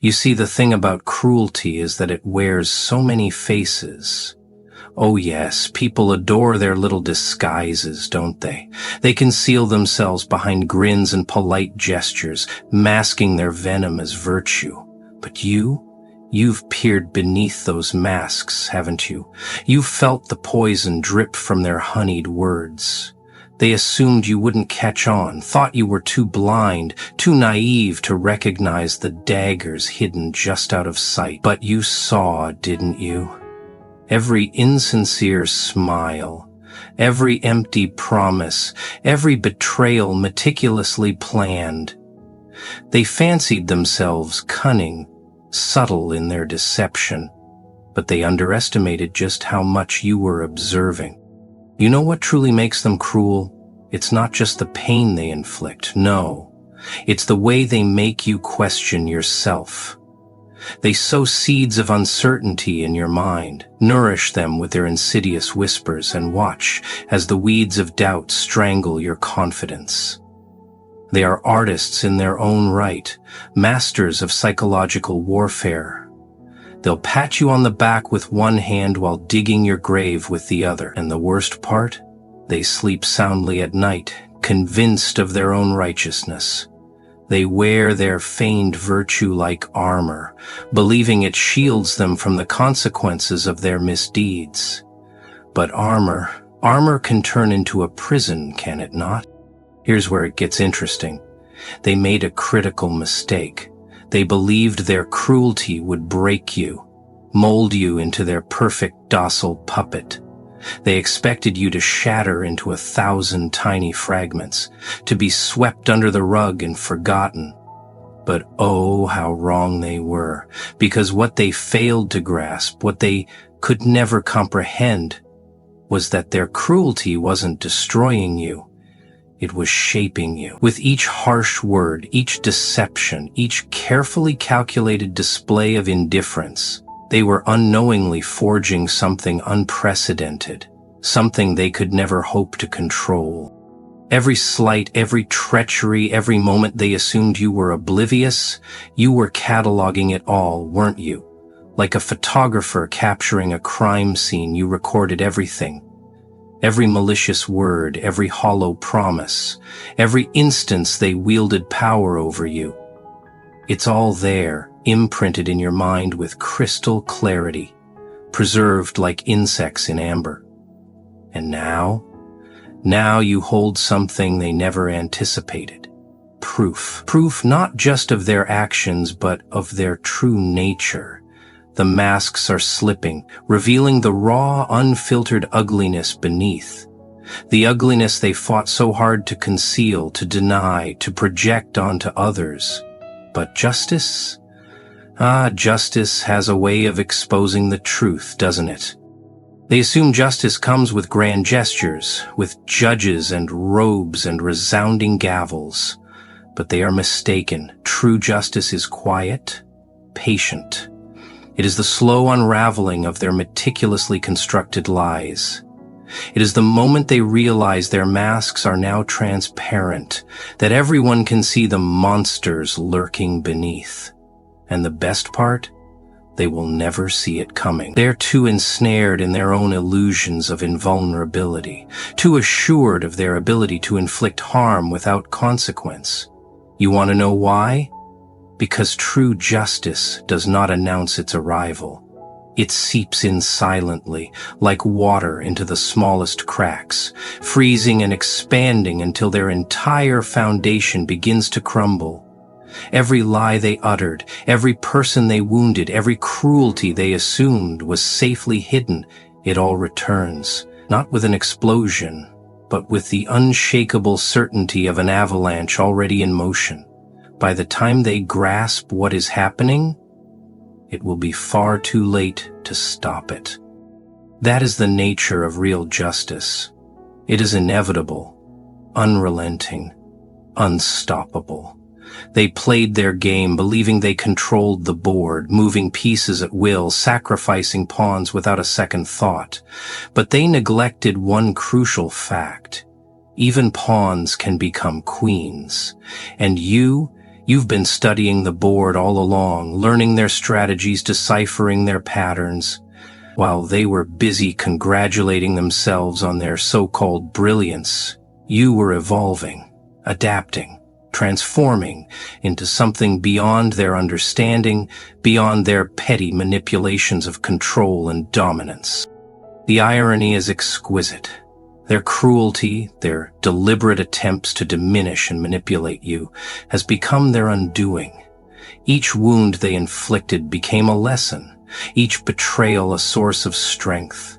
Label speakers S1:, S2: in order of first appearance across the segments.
S1: You see, the thing about cruelty is that it wears so many faces. Oh yes, people adore their little disguises, don't they? They conceal themselves behind grins and polite gestures, masking their venom as virtue. But you've peered beneath those masks, haven't you? You've felt the poison drip from their honeyed words. They assumed you wouldn't catch on, thought you were too blind, too naive to recognize the daggers hidden just out of sight. But you saw, didn't you? Every insincere smile, every empty promise, every betrayal meticulously planned. They fancied themselves cunning, subtle in their deception, but they underestimated just how much you were observing. You know what truly makes them cruel? It's not just the pain they inflict, no. It's the way they make you question yourself. They sow seeds of uncertainty in your mind, nourish them with their insidious whispers, and watch as the weeds of doubt strangle your confidence. They are artists in their own right, masters of psychological warfare. They'll pat you on the back with one hand while digging your grave with the other. And the worst part? They sleep soundly at night, convinced of their own righteousness. They wear their feigned virtue like armor, believing it shields them from the consequences of their misdeeds. But armor can turn into a prison, can it not? Here's where it gets interesting. They made a critical mistake. They believed their cruelty would break you, mold you into their perfect, docile puppet. They expected you to shatter into 1,000 tiny fragments, to be swept under the rug and forgotten. But oh, how wrong they were, because what they failed to grasp, what they could never comprehend, was that their cruelty wasn't destroying you. It was shaping you. With each harsh word, each deception, each carefully calculated display of indifference, they were unknowingly forging something unprecedented, something they could never hope to control. Every slight, every treachery, every moment they assumed you were oblivious, you were cataloging it all, weren't you? Like a photographer capturing a crime scene, you recorded everything. Every malicious word, every hollow promise, every instance they wielded power over you. It's all there, imprinted in your mind with crystal clarity, preserved like insects in amber. And now you hold something they never anticipated. Proof. Proof not just of their actions, but of their true nature. The masks are slipping, revealing the raw, unfiltered ugliness beneath. The ugliness they fought so hard to conceal, to deny, to project onto others. But justice? Justice has a way of exposing the truth, doesn't it? They assume justice comes with grand gestures, with judges and robes and resounding gavels. But they are mistaken. True justice is quiet, patient. It is the slow unraveling of their meticulously constructed lies. It is the moment they realize their masks are now transparent, that everyone can see the monsters lurking beneath. And the best part? They will never see it coming. They're too ensnared in their own illusions of invulnerability, too assured of their ability to inflict harm without consequence. You want to know why? Because true justice does not announce its arrival. It seeps in silently, like water into the smallest cracks, freezing and expanding until their entire foundation begins to crumble. Every lie they uttered, every person they wounded, every cruelty they assumed was safely hidden. It all returns, not with an explosion, but with the unshakable certainty of an avalanche already in motion. By the time they grasp what is happening, it will be far too late to stop it. That is the nature of real justice. It is inevitable, unrelenting, unstoppable. They played their game, believing they controlled the board, moving pieces at will, sacrificing pawns without a second thought. But they neglected one crucial fact. Even pawns can become queens, and you You've been studying the board all along, learning their strategies, deciphering their patterns, while they were busy congratulating themselves on their so-called brilliance. You were evolving, adapting, transforming into something beyond their understanding, beyond their petty manipulations of control and dominance. The irony is exquisite. Their cruelty, their deliberate attempts to diminish and manipulate you, has become their undoing. Each wound they inflicted became a lesson, each betrayal a source of strength.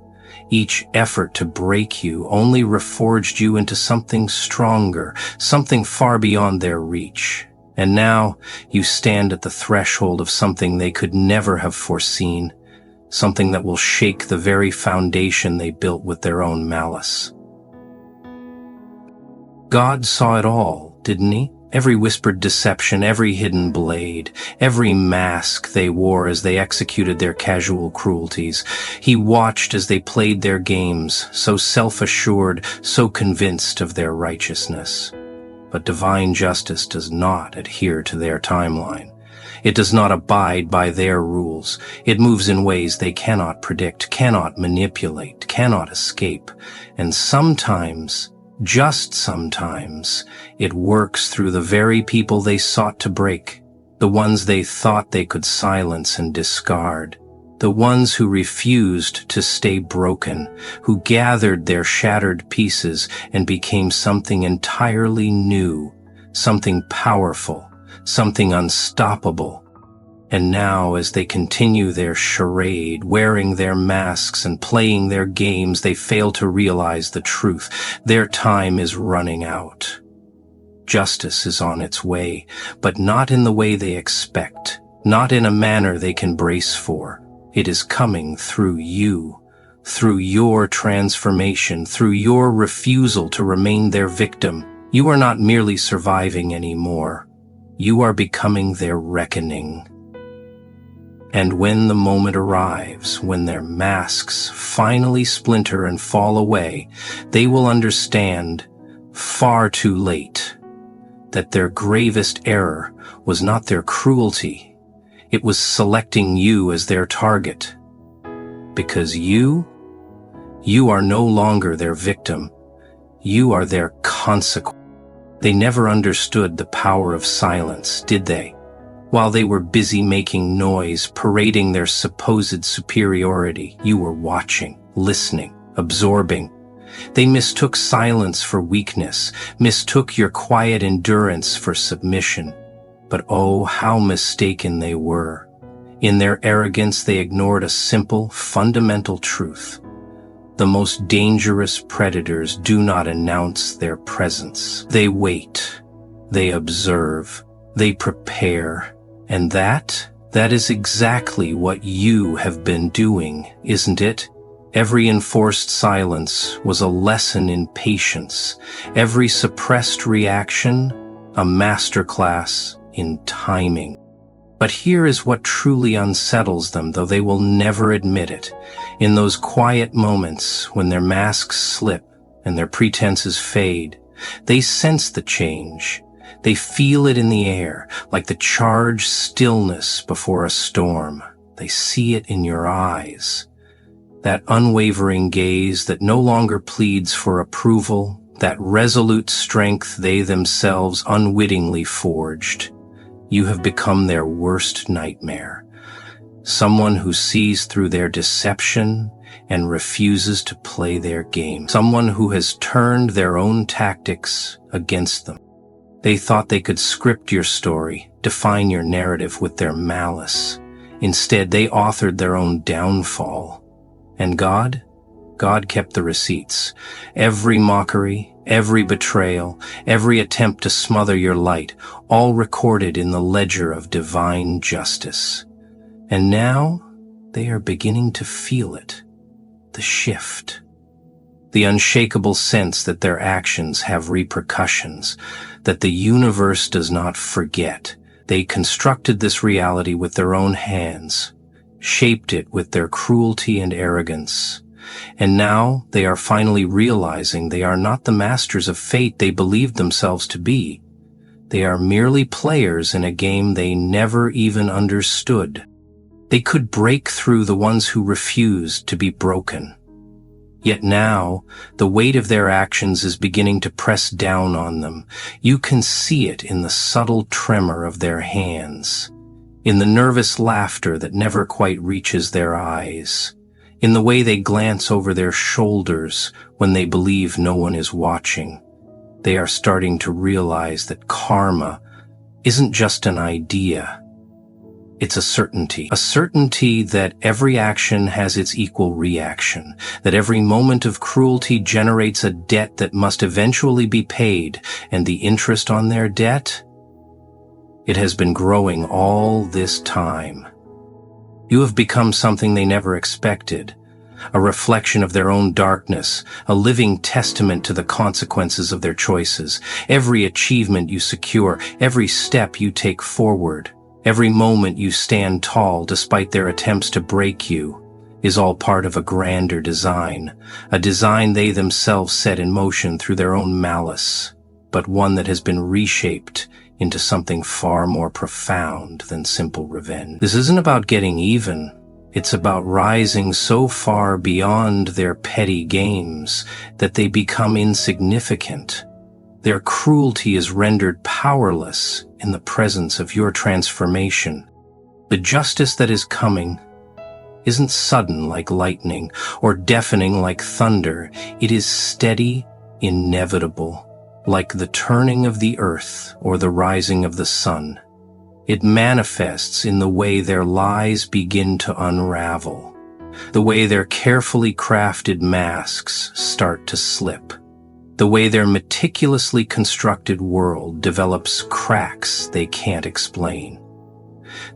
S1: Each effort to break you only reforged you into something stronger, something far beyond their reach. And now you stand at the threshold of something they could never have foreseen, something that will shake the very foundation they built with their own malice. God saw it all, didn't he? Every whispered deception, every hidden blade, every mask they wore as they executed their casual cruelties. He watched as they played their games, so self-assured, so convinced of their righteousness. But divine justice does not adhere to their timeline. It does not abide by their rules. It moves in ways they cannot predict, cannot manipulate, cannot escape. And sometimes, just sometimes, it works through the very people they sought to break, the ones they thought they could silence and discard, the ones who refused to stay broken, who gathered their shattered pieces and became something entirely new, something powerful, something unstoppable. And now, as they continue their charade, wearing their masks and playing their games, they fail to realize the truth. Their time is running out. Justice is on its way, but not in the way they expect, not in a manner they can brace for. It is coming through you, through your transformation, through your refusal to remain their victim. You are not merely surviving anymore. You are becoming their reckoning. And when the moment arrives, when their masks finally splinter and fall away, they will understand, far too late, that their gravest error was not their cruelty. It was selecting you as their target. Because you are no longer their victim. You are their consequence. They never understood the power of silence, did they? While they were busy making noise, parading their supposed superiority, you were watching, listening, absorbing. They mistook silence for weakness, mistook your quiet endurance for submission. But oh, how mistaken they were. In their arrogance, they ignored a simple, fundamental truth. The most dangerous predators do not announce their presence. They wait, they observe, they prepare. And that is exactly what you have been doing, isn't it? Every enforced silence was a lesson in patience. Every suppressed reaction, a masterclass in timing. But here is what truly unsettles them, though they will never admit it. In those quiet moments when their masks slip and their pretenses fade, they sense the change. They feel it in the air, like the charged stillness before a storm. They see it in your eyes. That unwavering gaze that no longer pleads for approval, that resolute strength they themselves unwittingly forged. You have become their worst nightmare. Someone who sees through their deception and refuses to play their game. Someone who has turned their own tactics against them. They thought they could script your story, define your narrative with their malice. Instead, they authored their own downfall. And God kept the receipts. Every mockery, every betrayal, every attempt to smother your light, all recorded in the ledger of divine justice. And now, they are beginning to feel it. The shift. The unshakable sense that their actions have repercussions, that the universe does not forget. They constructed this reality with their own hands, shaped it with their cruelty and arrogance. And now they are finally realizing they are not the masters of fate they believed themselves to be. They are merely players in a game they never even understood. They could break through the ones who refused to be broken. Yet now, the weight of their actions is beginning to press down on them. You can see it in the subtle tremor of their hands, in the nervous laughter that never quite reaches their eyes, in the way they glance over their shoulders when they believe no one is watching. They are starting to realize that karma isn't just an idea. It's a certainty that every action has its equal reaction, that every moment of cruelty generates a debt that must eventually be paid, and the interest on their debt? It has been growing all this time. You have become something they never expected, a reflection of their own darkness, a living testament to the consequences of their choices. Every achievement you secure, every step you take forward, every moment you stand tall despite their attempts to break you, is all part of a grander design, a design they themselves set in motion through their own malice, but one that has been reshaped into something far more profound than simple revenge. This isn't about getting even. It's about rising so far beyond their petty games that they become insignificant. Their cruelty is rendered powerless in the presence of your transformation. The justice that is coming isn't sudden like lightning or deafening like thunder. It is steady, inevitable, like the turning of the earth or the rising of the sun. It manifests in the way their lies begin to unravel, the way their carefully crafted masks start to slip, the way their meticulously constructed world develops cracks they can't explain.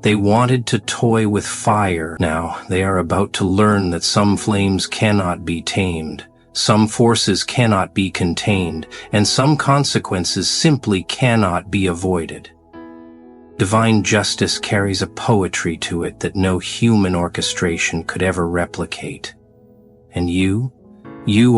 S1: They wanted to toy with fire. Now they are about to learn that some flames cannot be tamed, some forces cannot be contained, and some consequences simply cannot be avoided. Divine justice carries a poetry to it that no human orchestration could ever replicate. And you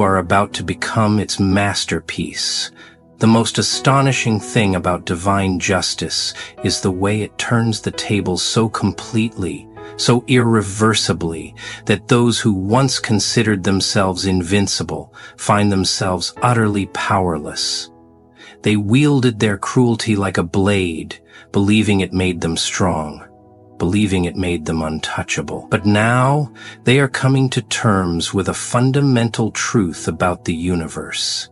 S1: are about to become its masterpiece. The most astonishing thing about divine justice is the way it turns the tables so completely, so irreversibly, that those who once considered themselves invincible find themselves utterly powerless. They wielded their cruelty like a blade, believing it made them strong, believing it made them untouchable. But now they are coming to terms with a fundamental truth about the universe.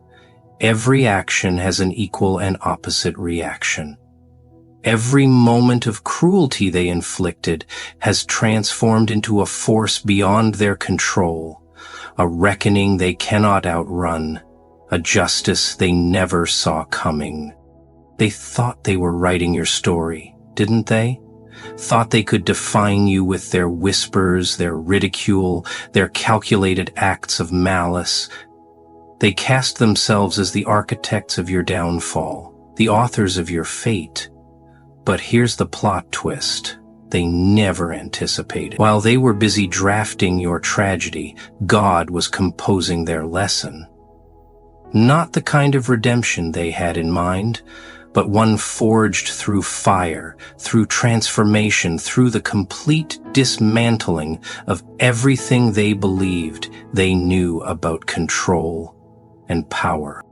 S1: Every action has an equal and opposite reaction. Every moment of cruelty they inflicted has transformed into a force beyond their control, a reckoning they cannot outrun, a justice they never saw coming. They thought they were writing your story, didn't they? Thought they could define you with their whispers, their ridicule, their calculated acts of malice. They cast themselves as the architects of your downfall, the authors of your fate. But here's the plot twist they never anticipated. While they were busy drafting your tragedy, God was composing their lesson. Not the kind of redemption they had in mind, but one forged through fire, through transformation, through the complete dismantling of everything they believed they knew about control and power.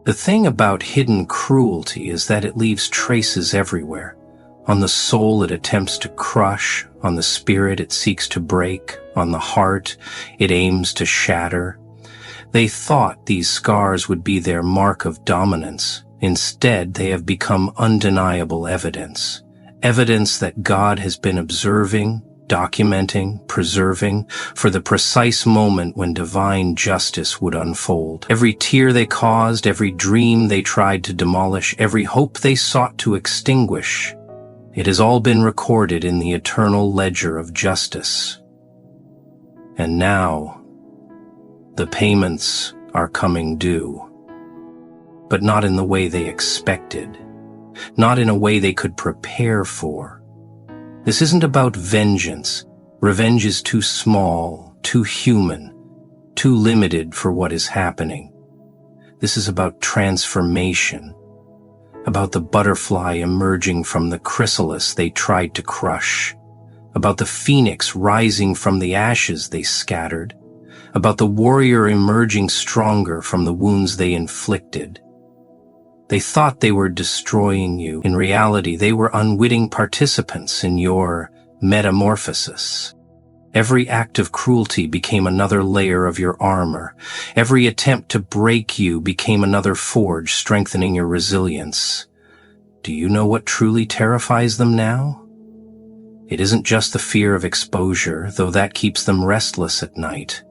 S1: The thing about hidden cruelty is that it leaves traces everywhere. On the soul it attempts to crush, on the spirit it seeks to break, on the heart it aims to shatter. They thought these scars would be their mark of dominance. Instead, they have become undeniable evidence. Evidence that God has been observing, documenting, preserving for the precise moment when divine justice would unfold. Every tear they caused, every dream they tried to demolish, every hope they sought to extinguish, it has all been recorded in the eternal ledger of justice. And now, the payments are coming due. But not in the way they expected, not in a way they could prepare for. This isn't about vengeance. Revenge is too small, too human, too limited for what is happening. This is about transformation, about the butterfly emerging from the chrysalis they tried to crush, about the phoenix rising from the ashes they scattered, about the warrior emerging stronger from the wounds they inflicted. They thought they were destroying you. In reality, they were unwitting participants in your metamorphosis. Every act of cruelty became another layer of your armor. Every attempt to break you became another forge, strengthening your resilience. Do you know what truly terrifies them now? It isn't just the fear of exposure, though that keeps them restless at night.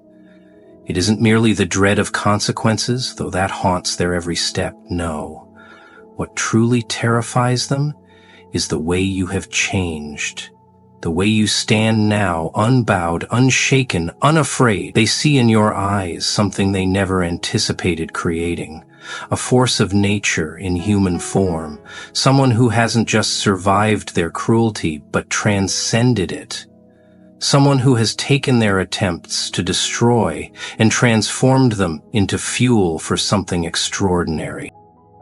S1: It isn't merely the dread of consequences, though that haunts their every step. No. What truly terrifies them is the way you have changed. The way you stand now, unbowed, unshaken, unafraid. They see in your eyes something they never anticipated creating. A force of nature in human form. Someone who hasn't just survived their cruelty, but transcended it. Someone who has taken their attempts to destroy and transformed them into fuel for something extraordinary.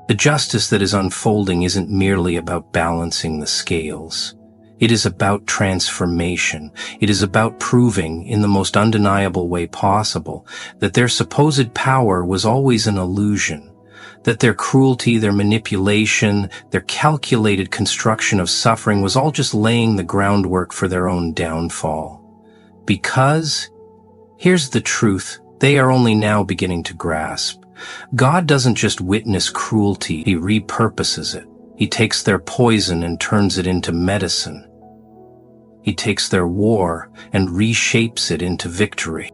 S1: The justice that is unfolding isn't merely about balancing the scales. It is about transformation. It is about proving, in the most undeniable way possible, that their supposed power was always an illusion, that their cruelty, their manipulation, their calculated construction of suffering was all just laying the groundwork for their own downfall. Because, here's the truth, they are only now beginning to grasp. God doesn't just witness cruelty, He repurposes it. He takes their poison and turns it into medicine. He takes their war and reshapes it into victory.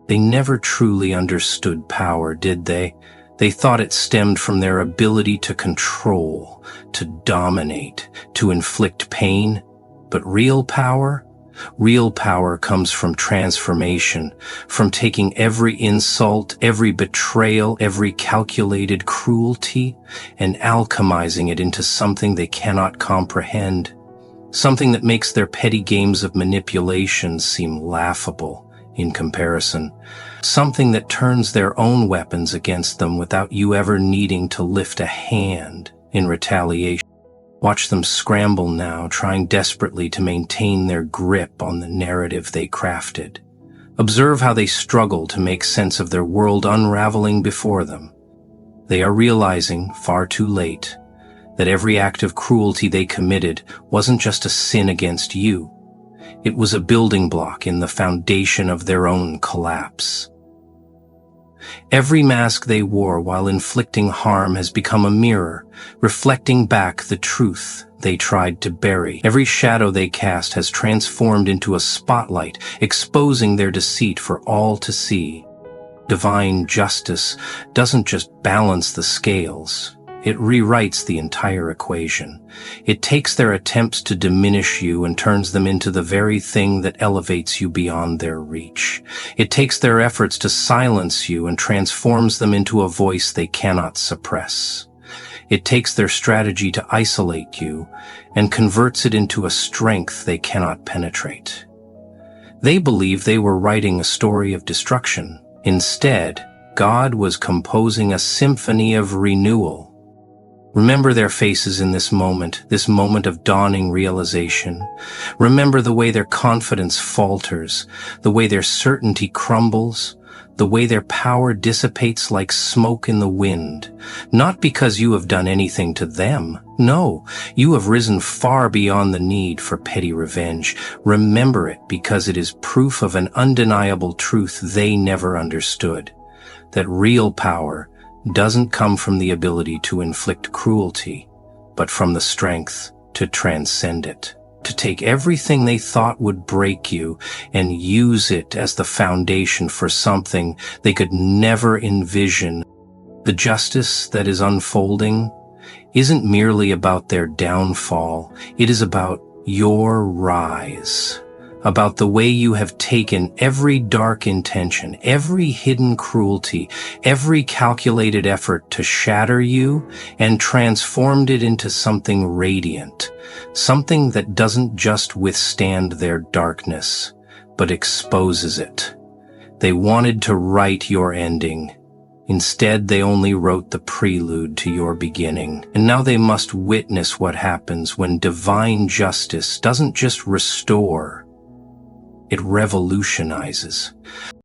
S1: They never truly understood power, did they? They thought it stemmed from their ability to control, to dominate, to inflict pain. But real power comes from transformation, from taking every insult, every betrayal, every calculated cruelty, and alchemizing it into something they cannot comprehend, something that makes their petty games of manipulation seem laughable in comparison, something that turns their own weapons against them without you ever needing to lift a hand in retaliation. Watch them scramble now, trying desperately to maintain their grip on the narrative they crafted. Observe how they struggle to make sense of their world unraveling before them. They are realizing, far too late, that every act of cruelty they committed wasn't just a sin against you. It was a building block in the foundation of their own collapse. Every mask they wore while inflicting harm has become a mirror, reflecting back the truth they tried to bury. Every shadow they cast has transformed into a spotlight, exposing their deceit for all to see. Divine justice doesn't just balance the scales. It rewrites the entire equation. It takes their attempts to diminish you and turns them into the very thing that elevates you beyond their reach. It takes their efforts to silence you and transforms them into a voice they cannot suppress. It takes their strategy to isolate you and converts it into a strength they cannot penetrate. They believed they were writing a story of destruction. Instead, God was composing a symphony of renewal. Remember their faces in this moment of dawning realization. Remember the way their confidence falters, the way their certainty crumbles, the way their power dissipates like smoke in the wind. Not because you have done anything to them. No, you have risen far beyond the need for petty revenge. Remember it because it is proof of an undeniable truth they never understood. That real power doesn't come from the ability to inflict cruelty, but from the strength to transcend it, to take everything they thought would break you and use it as the foundation for something they could never envision. The justice that is unfolding isn't merely about their downfall, it is about your rise. About the way you have taken every dark intention, every hidden cruelty, every calculated effort to shatter you and transformed it into something radiant, something that doesn't just withstand their darkness, but exposes it. They wanted to write your ending. Instead, they only wrote the prelude to your beginning, and now they must witness what happens when divine justice doesn't just restore, it revolutionizes.